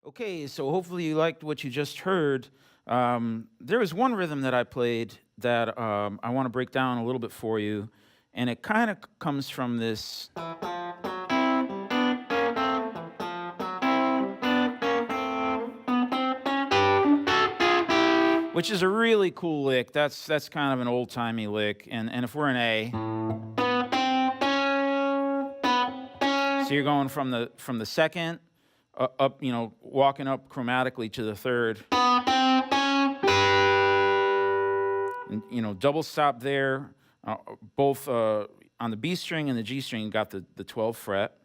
Okay, so hopefully you liked what you just heard. There was one rhythm that I played that I want to break down a little bit for you, and it kind of comes from this, which is a really cool lick. That's kind of an old timey lick, and if we're in A, so you're going from the second up, walking up chromatically to the third. And, double stop there, both on the B string and the G string, you got the 12th fret.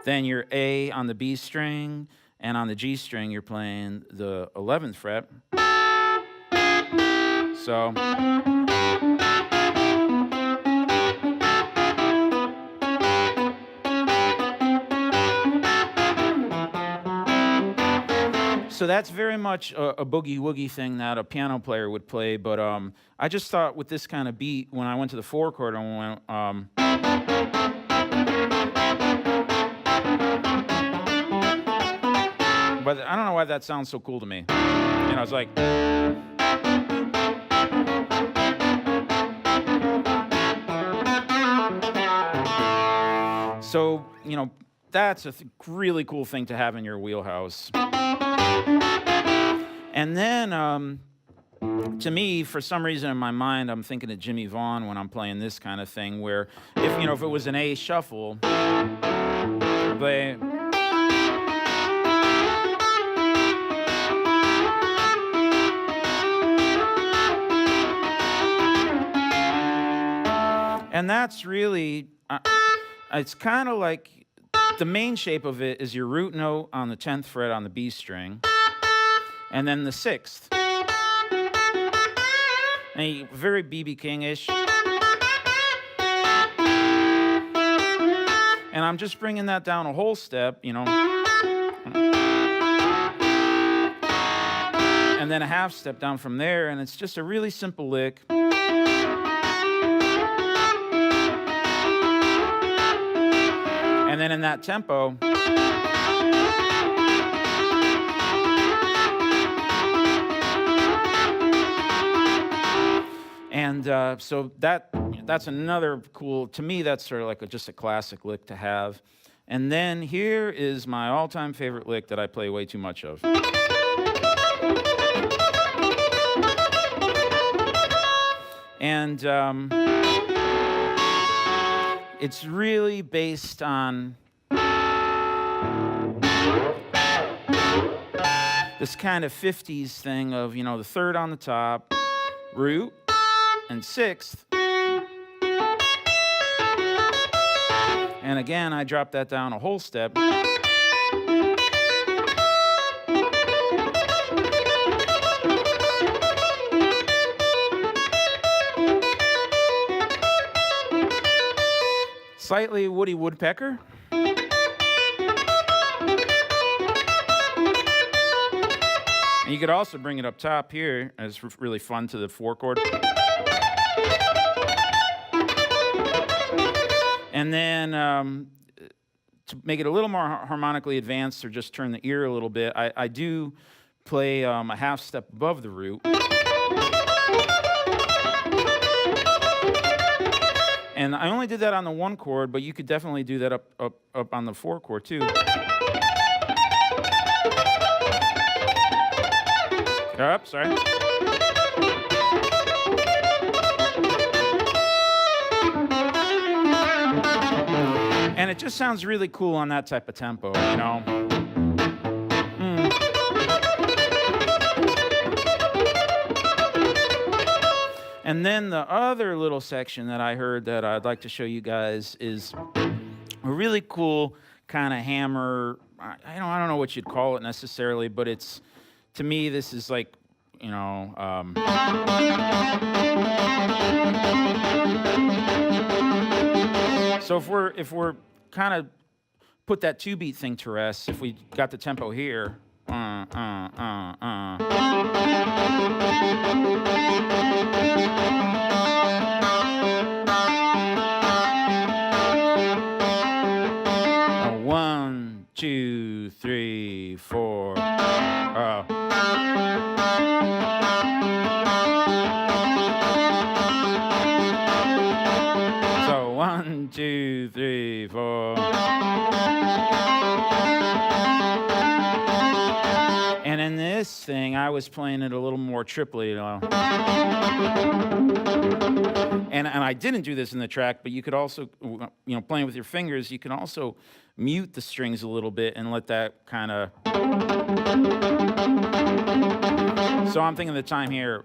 Then you're A on the B string, and on the G string, you're playing the 11th fret. So. So that's very much a boogie woogie thing that a piano player would play, but I just thought with this kind of beat, when I went to the 4 chord, I went, but I don't know why that sounds so cool to me. It's like, so, that's a really cool thing to have in your wheelhouse. And then, to me, for some reason in my mind, I'm thinking of Jimmy Vaughn when I'm playing this kind of thing, where if it was an A shuffle, I play. And that's really, it's kind of like the main shape of it is your root note on the 10th fret on the B string, and then the 6th. And very B.B. King-ish. And I'm just bringing that down a whole step, and then a half step down from there, and it's just a really simple lick. And then in that tempo, and so that's another cool, to me, that's sort of like just a classic lick to have. And then here is my all-time favorite lick that I play way too much of. And it's really based on this kind of 50s thing of, the third on the top, root, and 6th. And again, I drop that down a whole step. Slightly Woody Woodpecker. And you could also bring it up top here. It's really fun to the 4 chord. And then to make it a little more harmonically advanced, or just turn the ear a little bit, I do play a half step above the root. And I only did that on the 1 chord, but you could definitely do that up on the 4 chord too. Up, sorry. And it just sounds really cool on that type of tempo, And then the other little section that I heard that I'd like to show you guys is a really cool kind of hammer. I don't know what you'd call it necessarily, but it's, to me, this is like, so if we're kind of put that 2-beat thing to rest, if we got the tempo here, One, 1, 2, 3, 4. And in this thing, I was playing it a little more triply, And I didn't do this in the track, but you could also, playing with your fingers, you can also mute the strings a little bit and let that kind of. So I'm thinking the time here.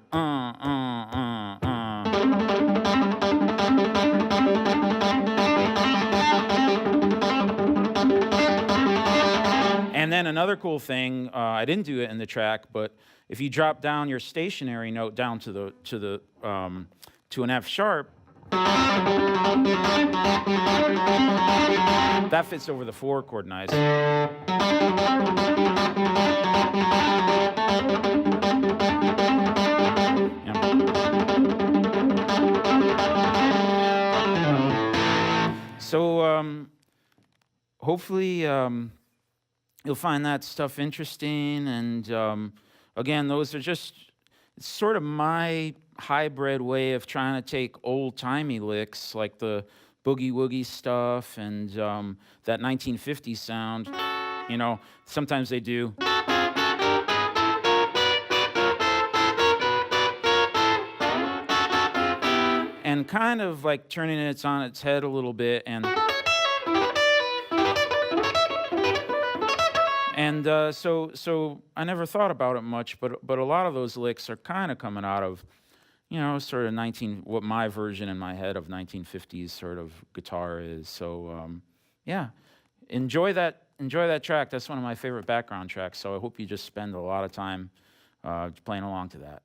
And then another cool thing, I didn't do it in the track, but if you drop down your stationary note down to an F sharp, that fits over the 4 chord nice. So hopefully you'll find that stuff interesting. And again, those are just sort of my hybrid way of trying to take old-timey licks like the boogie-woogie stuff and that 1950s sound. Sometimes they do. And kind of like turning it on its head a little bit and so I never thought about it much, but a lot of those licks are kind of coming out of, sort of what my version in my head of 1950s sort of guitar is. So yeah, enjoy that track. That's one of my favorite background tracks. So I hope you just spend a lot of time playing along to that.